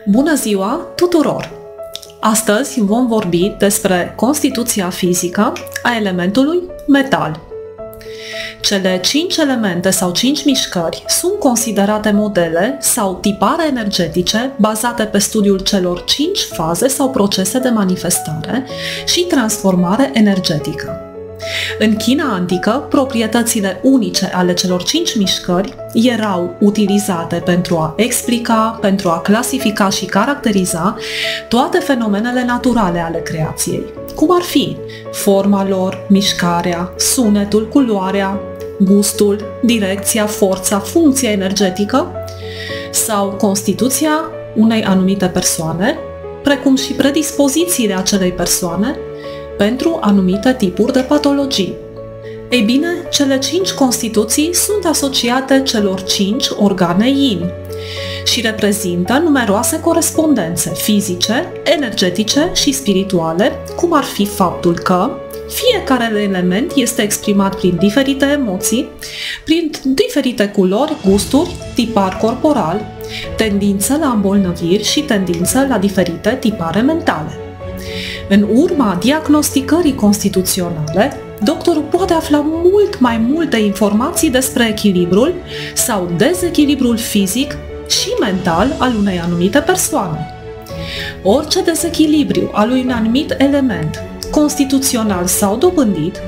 Bună ziua tuturor! Astăzi vom vorbi despre constituția fizică a elementului metal. Cele 5 elemente sau 5 mișcări sunt considerate modele sau tipare energetice bazate pe studiul celor 5 faze sau procese de manifestare și transformare energetică. În China antică, proprietățile unice ale celor 5 mișcări erau utilizate pentru a explica, pentru a clasifica și caracteriza toate fenomenele naturale ale creației, cum ar fi forma lor, mișcarea, sunetul, culoarea, gustul, direcția, forța, funcția energetică sau constituția unei anumite persoane, precum și predispozițiile acelei persoane pentru anumite tipuri de patologii. Ei bine, cele 5 constituții sunt asociate celor 5 organe yin și reprezintă numeroase corespondențe fizice, energetice și spirituale, cum ar fi faptul că fiecare element este exprimat prin diferite emoții, prin diferite culori, gusturi, tipar corporal, tendință la îmbolnăviri și tendință la diferite tipare mentale. În urma diagnosticării constituționale, doctorul poate afla mult mai multe informații despre echilibrul sau dezechilibrul fizic și mental al unei anumite persoane. Orice dezechilibru al unui anumit element, constituțional sau dobândit,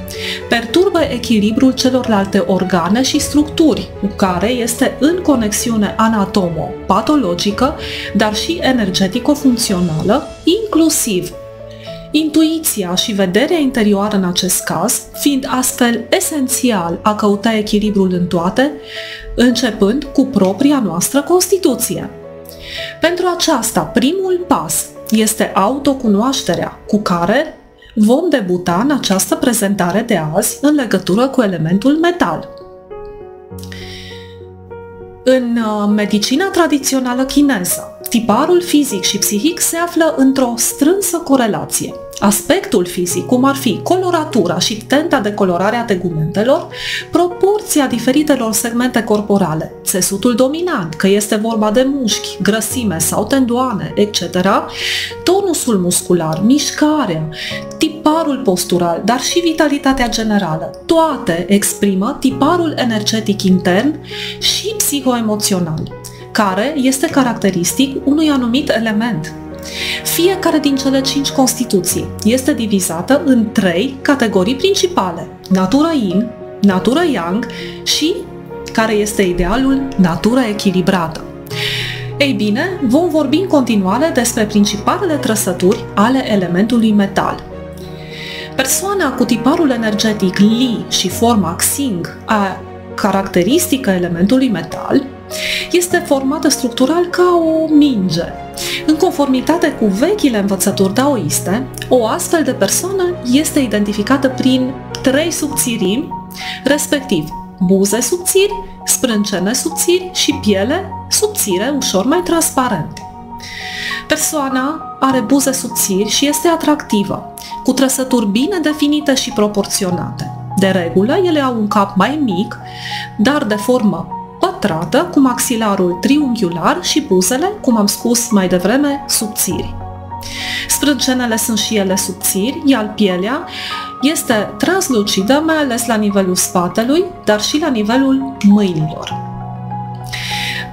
perturbă echilibrul celorlalte organe și structuri cu care este în conexiune anatomo-patologică, dar și energetico-funcțională, inclusiv intuiția și vederea interioară în acest caz, fiind astfel esențial a căuta echilibrul în toate, începând cu propria noastră constituție. Pentru aceasta, primul pas este autocunoașterea, cu care vom debuta în această prezentare de azi în legătură cu elementul metal. În medicina tradițională chineză, tiparul fizic și psihic se află într-o strânsă corelație. Aspectul fizic, cum ar fi coloratura și tenta de colorare a tegumentelor, proporția diferitelor segmente corporale, țesutul dominant, că este vorba de mușchi, grăsime sau tendoane, etc., tonusul muscular, mișcarea, tiparul postural, dar și vitalitatea generală, toate exprimă tiparul energetic intern și psihoemoțional, care este caracteristic unui anumit element. Fiecare din cele 5 constituții este divizată în 3 categorii principale: natură yin, natură yang și, care este idealul, natură echilibrată. Ei bine, vom vorbi în continuare despre principalele trăsături ale elementului metal. Persoana cu tiparul energetic Li și forma Xing, caracteristică elementului metal, este formată structural ca o minge. În conformitate cu vechile învățături daoiste, o astfel de persoană este identificată prin 3 subțirimi, respectiv buze subțiri, sprâncene subțiri și piele subțire, ușor mai transparente. Persoana are buze subțiri și este atractivă, cu trăsături bine definite și proporționate. De regulă, ele au un cap mai mic, dar de formă pătrată, cu maxilarul triunghiular și buzele, cum am spus mai devreme, subțiri. Sprâncenele sunt și ele subțiri, iar pielea este translucidă, mai ales la nivelul spatelui, dar și la nivelul mâinilor.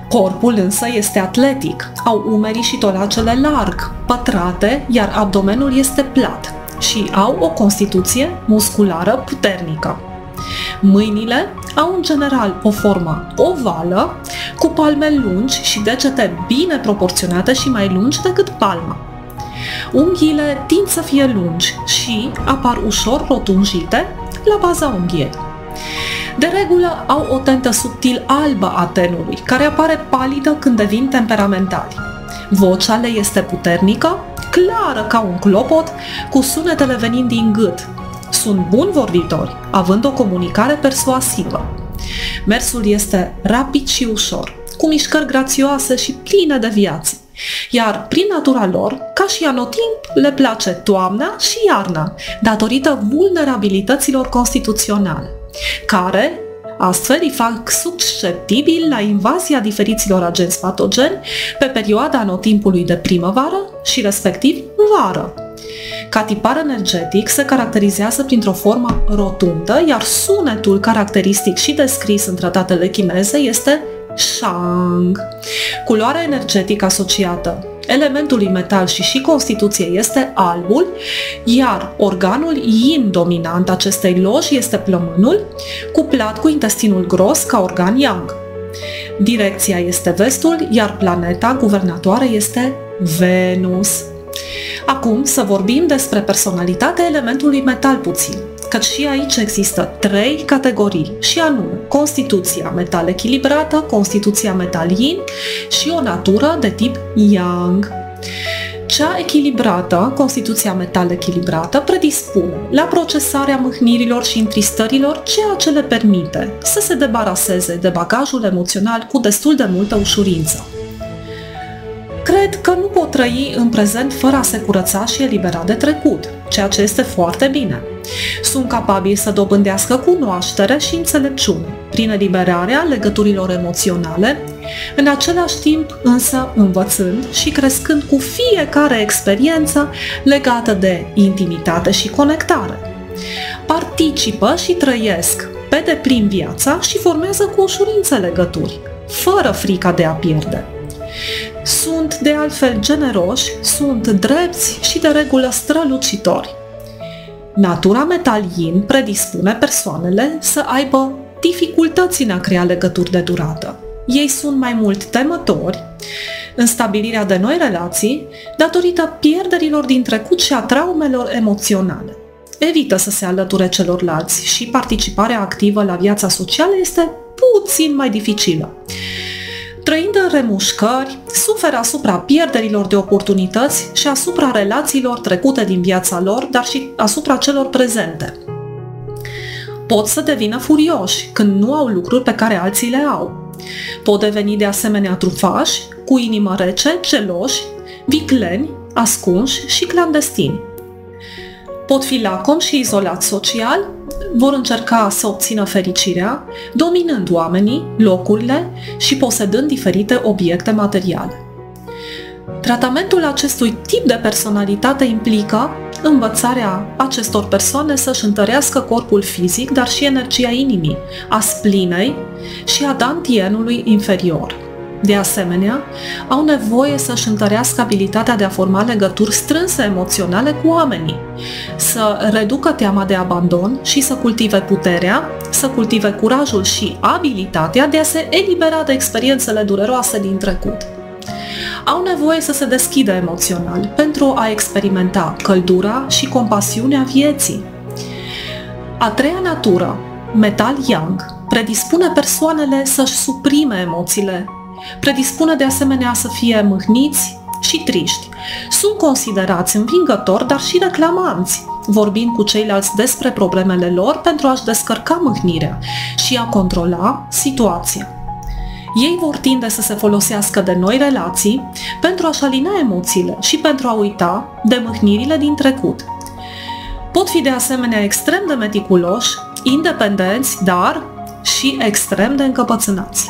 Corpul însă este atletic, au umerii și tolacele larg, pătrate, iar abdomenul este plat și au o constituție musculară puternică. Mâinile au în general o formă ovală, cu palme lungi și degete bine proporționate și mai lungi decât palma. Unghiile tind să fie lungi și apar ușor rotunjite la baza unghiei. De regulă au o tentă subtil albă a tenului, care apare palidă când devin temperamentali. Vocea le este puternică, clară ca un clopot, cu sunetele venind din gât. Sunt buni vorbitori, având o comunicare persuasivă. Mersul este rapid și ușor, cu mișcări grațioase și pline de viață. Iar prin natura lor, ca și anotimp, le place toamna și iarna, datorită vulnerabilităților constituționale, care Astfel îi fac susceptibili la invazia diferiților agenți patogeni pe perioada anotimpului de primăvară și respectiv vară. Ca tipar energetic se caracterizează printr-o formă rotundă, iar sunetul caracteristic și descris în tratatele chineze este shang. Culoarea energetică asociată elementului metal și constituției este albul, iar organul yin dominant acestei loji este plămânul, cuplat cu intestinul gros ca organ yang. Direcția este vestul, iar planeta guvernatoare este Venus. Acum să vorbim despre personalitatea elementului metal puțin, căci și aici există 3 categorii, și anume constituția metal echilibrată, constituția metal yin și o natură de tip yang. Cea echilibrată, constituția metal echilibrată, predispune la procesarea mâhnirilor și întristărilor, ceea ce le permite să se debaraseze de bagajul emoțional cu destul de multă ușurință. Cred că nu pot trăi în prezent fără a se curăța și elibera de trecut, ceea ce este foarte bine. Sunt capabili să dobândească cunoaștere și înțelepciune prin eliberarea legăturilor emoționale, în același timp însă învățând și crescând cu fiecare experiență legată de intimitate și conectare. Participă și trăiesc pe deplin viața și formează cu ușurință legături, fără frica de a pierde. Sunt de altfel generoși, sunt drepți și de regulă strălucitori. Natura metal yin predispune persoanele să aibă dificultăți în a crea legături de durată. Ei sunt mai mult temători în stabilirea de noi relații datorită pierderilor din trecut și a traumelor emoționale. Evită să se alăture celorlalți și participarea activă la viața socială este puțin mai dificilă. Trăind în remușcări, suferă asupra pierderilor de oportunități și asupra relațiilor trecute din viața lor, dar și asupra celor prezente. Pot să devină furioși când nu au lucruri pe care alții le au. Pot deveni de asemenea trufași, cu inimă rece, geloși, vicleni, ascunși și clandestini. Pot fi lacomi și izolați social, vor încerca să obțină fericirea, dominând oamenii, locurile și posedând diferite obiecte materiale. Tratamentul acestui tip de personalitate implică învățarea acestor persoane să-și întărească corpul fizic, dar și energia inimii, a splinei și a dantienului inferior. De asemenea, au nevoie să-și întărească abilitatea de a forma legături strânse emoționale cu oamenii, să reducă teama de abandon și să cultive puterea, să cultive curajul și abilitatea de a se elibera de experiențele dureroase din trecut. Au nevoie să se deschidă emoțional pentru a experimenta căldura și compasiunea vieții. A treia natură, metal yang, predispune persoanele să-și suprime emoțiile, predispune de asemenea să fie mâhniți și triști. Sunt considerați învingători, dar și reclamanți, vorbind cu ceilalți despre problemele lor pentru a-și descărca mâhnirea și a controla situația. Ei vor tinde să se folosească de noi relații pentru a-și alina emoțiile și pentru a uita de mâhnirile din trecut. Pot fi de asemenea extrem de meticuloși, independenți, dar și extrem de încăpățânați.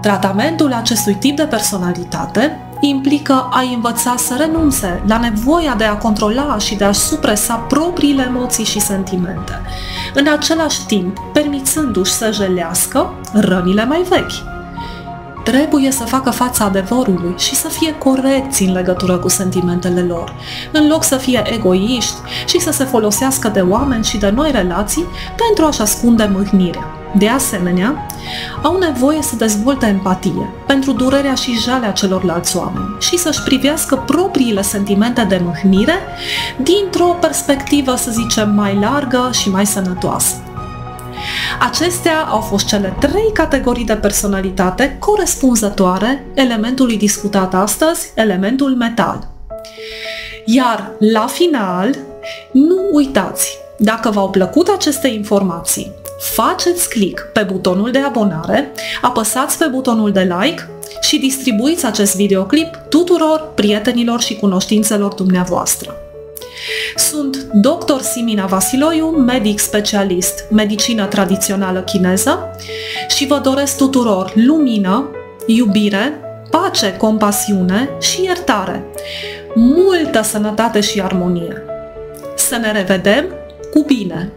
Tratamentul acestui tip de personalitate implică a învăța să renunțe la nevoia de a controla și de a supresa propriile emoții și sentimente, în același timp permițându-și să jelească rănile mai vechi. Trebuie să facă fața adevărului și să fie corecți în legătură cu sentimentele lor, în loc să fie egoiști și să se folosească de oameni și de noi relații pentru a-și ascunde mâhnirea. De asemenea, au nevoie să dezvolte empatie pentru durerea și jalea celorlalți oameni și să-și privească propriile sentimente de mâhnire dintr-o perspectivă, să zicem, mai largă și mai sănătoasă. Acestea au fost cele 3 categorii de personalitate corespunzătoare elementului discutat astăzi, elementul metal. Iar la final, nu uitați, dacă v-au plăcut aceste informații, faceți click pe butonul de abonare, apăsați pe butonul de like și distribuiți acest videoclip tuturor prietenilor și cunoștințelor dumneavoastră. Sunt Dr. Simina Vasiloiu, medic specialist, medicină tradițională chineză și vă doresc tuturor lumină, iubire, pace, compasiune și iertare. Multă sănătate și armonie! Să ne revedem cu bine!